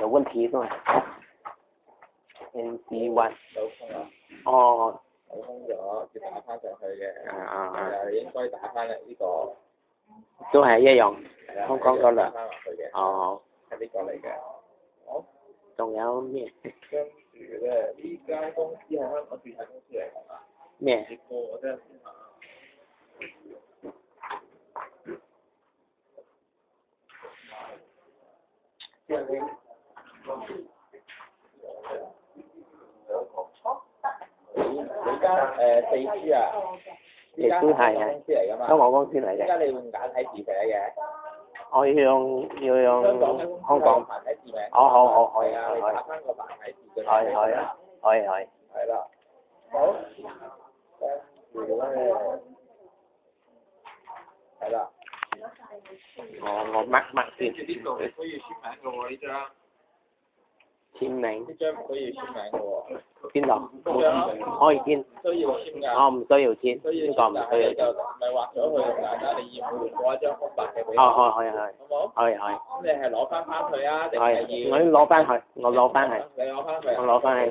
有問題都係 NC1 有空啊，哦有空咗要打翻上去嘅，啊係應該打翻嚟呢個，都係一樣，係啊，香港嗰兩打翻落去嘅，哦，係呢個嚟嘅。好，仲有咩跟住咧，呢間公司係香港地產公司嚟㗎嘛？咩？結果我真係先下。你間四 G 啊？亦都係啊，公司嚟㗎嘛？香港公司嚟嘅。點解你用簡體字寫嘅？我要用香港。繁體字名。好，可以係啊，你打翻個繁體字嘅。可以。係啦。好。跟住咧，係啦。我 mark 先。跟住呢度唔需要簽名嘅喎，呢張。簽名。呢張唔需要簽名嘅喎。邊度？可以簽。唔需要簽㗎。我唔需要簽，呢個唔需要你就咪畫咗佢咁簡單，你要換過一張空白嘅俾我。可以。好冇？可以。咁你係攞翻去啊，定係要？我攞翻去。你攞翻去。我攞翻去。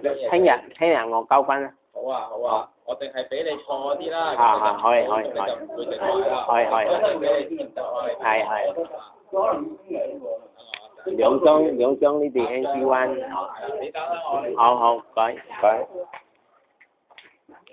聽日我交翻啦。好啊，我淨係俾你錯嗰啲啦，可以，你就唔會整壞啦。係，俾你簽就係。兩張呢啲 NC1。你等啦我。好，改。